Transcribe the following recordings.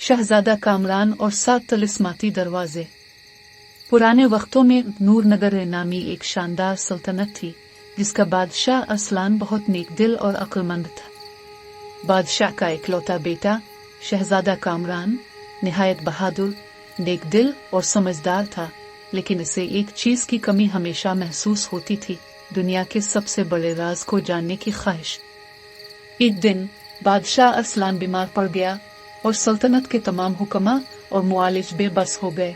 शहजादा कामरान और 7 तिलिस्माती दरवाजे। पुराने वक्तों में नूरनगर नामी एक शानदार सल्तनत थी जिसका बादशाह अरसलान बहुत नेक दिल और अक्लमंद था। बादशाह का इकलौता बेटा शहजादा कामरान निहायत बहादुर, नेक दिल और समझदार था, लेकिन इसे एक चीज की कमी हमेशा महसूस होती थी, दुनिया के सबसे बड़े राज को जानने की ख्वाहिश। एक दिन बादशाह अरसलान बीमार पड़ गया और सल्तनत के तमाम हुक्मा और मुआलिज बेबस हो गए।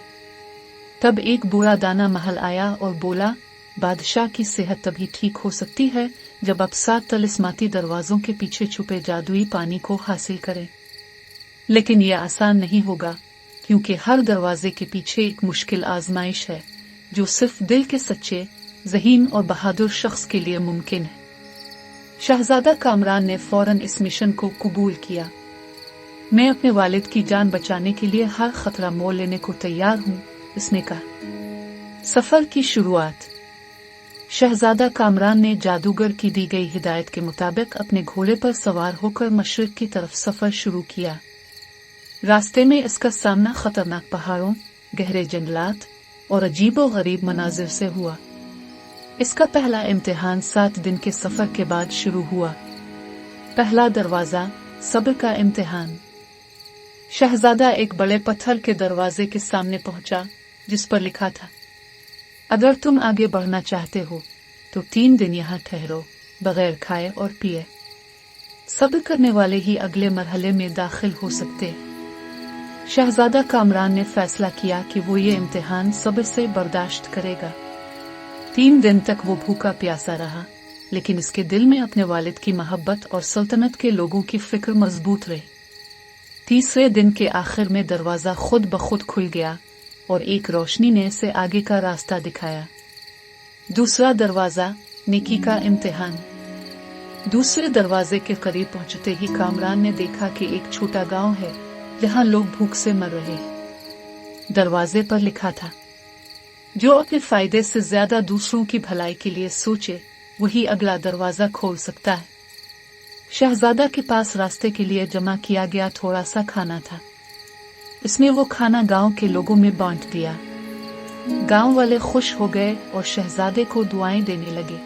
तब एक बूढ़ा दाना महल आया और बोला, बादशाह की सेहत तभी ठीक हो सकती है जब आप 7 तिलिस्माती दरवाजों के पीछे छुपे जादुई पानी को हासिल करें। लेकिन यह आसान नहीं होगा, क्योंकि हर दरवाजे के पीछे एक मुश्किल आजमाइश है जो सिर्फ दिल के सच्चे, ज़हीन और बहादुर शख्स के लिए मुमकिन है। शहजादा कामरान ने फौरन इस मिशन को कबूल किया। मैं अपने वालिद की जान बचाने के लिए हर खतरा मोल लेने को तैयार हूँ, इसने कहा। सफर की शुरुआत। शहजादा कामरान ने जादूगर की दी गई हिदायत के मुताबिक अपने घोड़े पर सवार होकर मशरिक की तरफ सफर शुरू किया। रास्ते में इसका सामना खतरनाक पहाड़ों, गहरे जंगलात और अजीबो गरीब मनाजिर से हुआ। इसका पहला इम्तिहान 7 दिन के सफर के बाद शुरू हुआ। पहला दरवाजा, सब्र का इम्तिहान। शहजादा एक बड़े पत्थर के दरवाजे के सामने पहुंचा जिस पर लिखा था, अगर तुम आगे बढ़ना चाहते हो तो 3 दिन यहाँ ठहरो बगैर खाए और पिए। सब्र करने वाले ही अगले मरहले में दाखिल हो सकते हैं। शहजादा कामरान ने फैसला किया कि वो ये इम्तिहान सब्र से बर्दाश्त करेगा। 3 दिन तक वो भूखा प्यासा रहा, लेकिन इसके दिल में अपने वालिद की मोहब्बत और सल्तनत के लोगों की फिक्र मजबूत रही। तीसरे दिन के आखिर में दरवाजा खुद ब खुद खुल गया और एक रोशनी ने इसे आगे का रास्ता दिखाया। दूसरा दरवाजा, नेकी का इम्तिहान। दूसरे दरवाजे के करीब पहुंचते ही कामरान ने देखा कि एक छोटा गांव है जहां लोग भूख से मर रहे हैं। दरवाजे पर लिखा था, जो अपने फायदे से ज्यादा दूसरों की भलाई के लिए सोचे वही अगला दरवाजा खोल सकता है। शहजादा के पास रास्ते के लिए जमा किया गया थोड़ा सा खाना था। इसमें वो खाना गांव के लोगों में बांट दिया। गांव वाले खुश हो गए और शहजादे को दुआएं देने लगे।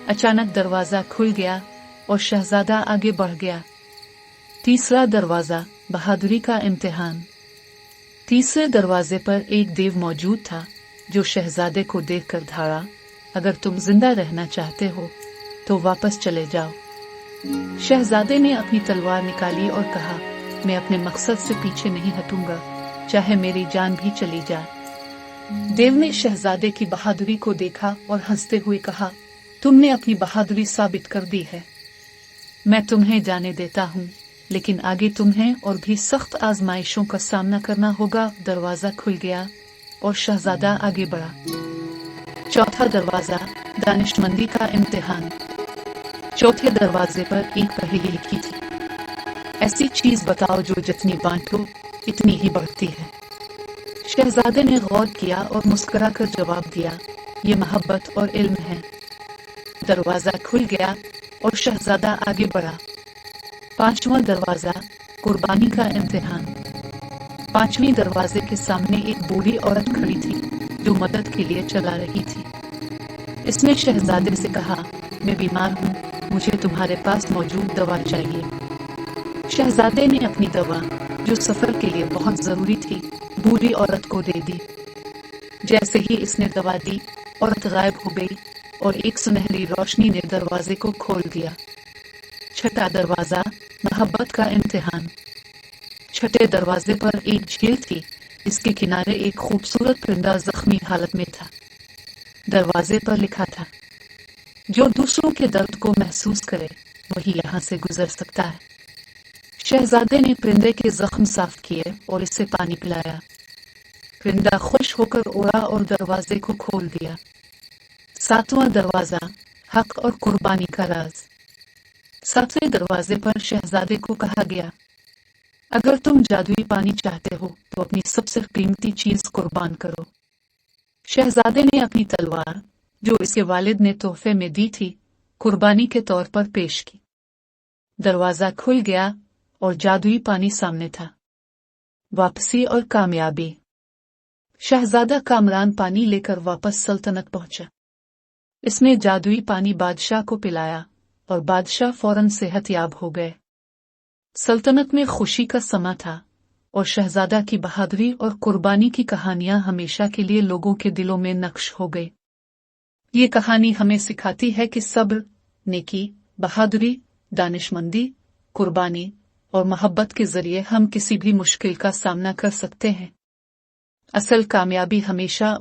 अचानक दरवाजा खुल गया और शहजादा आगे बढ़ गया। तीसरा दरवाजा, बहादुरी का इम्तिहान। तीसरे दरवाजे पर एक देव मौजूद था जो शहजादे को देखकर धाड़ा, अगर तुम जिंदा रहना चाहते हो तो वापस चले जाओ। शहजादे ने अपनी तलवार निकाली और कहा, मैं अपने मकसद से पीछे नहीं हटूंगा, चाहे मेरी जान भी चली जाए। देव ने शहजादे की बहादुरी को देखा और हंसते हुए कहा, तुमने अपनी बहादुरी साबित कर दी है। मैं तुम्हें जाने देता हूँ, लेकिन आगे तुम्हें और भी सख्त आजमाइशों का सामना करना होगा। दरवाजा खुल गया और शहजादा आगे बढ़ा। चौथा दरवाजा, दानिशमंदी का इम्तिहान। चौथे दरवाजे पर एक पहेली लिखी थी, ऐसी चीज बताओ जो जितनी बांटो इतनी ही बढ़ती है। शहजादे ने गौर किया और मुस्कुराकर जवाब दिया, ये मोहब्बत और इल्म है। दरवाजा खुल गया और शहजादा आगे बढ़ा। पांचवा दरवाजा, कुर्बानी का इम्तिहान। पांचवी दरवाजे के सामने एक बूढ़ी औरत खड़ी थी जो मदद के लिए चला रही थी। इसने शहजादे से कहा, मैं बीमार हूँ, मुझे तुम्हारे पास मौजूद दवा चाहिए। शहजादे ने अपनी दवा, जो सफर के लिए बहुत जरूरी थी, बूढ़ी औरत को दे दी। जैसे ही इसने दवा दी, औरत गायब हो गई और एक सुनहरी रोशनी ने दरवाजे को खोल दिया। छठा दरवाजा, मोहब्बत का इम्तिहान। छठे दरवाजे पर एक झील थी, इसके किनारे एक खूबसूरत परिंदा जख्मी हालत में था। दरवाजे पर लिखा था, जो दूसरों के दर्द को महसूस करे वही यहाँ से गुजर सकता है। शहजादे ने परिंदे के जख्म साफ किए और इसे पानी पिलाया। परिंदा खुश होकर उड़ा और दरवाजे को खोल दिया। सातवां दरवाजा, हक और कुर्बानी का राज। सातवें दरवाजे पर शहजादे को कहा गया, अगर तुम जादुई पानी चाहते हो तो अपनी सबसे कीमती चीज कुर्बान करो। शहजादे ने अपनी तलवार, जो इसके वालिद ने तोहफे में दी थी, कुर्बानी के तौर पर पेश की। दरवाजा खुल गया और जादुई पानी सामने था। واپسی اور کامیابی۔ شہزادہ کامران پانی لے کر واپس سلطنت پہنچا۔ اس نے جادوئی پانی بادشاہ کو پلایا اور بادشاہ فوراً صحت یاب ہو گئے۔ سلطنت میں خوشی کا سما تھا اور شہزادہ کی بہادری اور قربانی کی کہانیاں ہمیشہ کے لیے لوگوں کے دلوں میں نقش ہو گئی۔ یہ کہانی ہمیں سکھاتی ہے کہ صبر، نیکی، بہادری، دانشمندی، قربانی اور محبت کے ذریعے ہم کسی بھی مشکل کا سامنا کر سکتے ہیں۔ اصل کامیابی ہمیشہ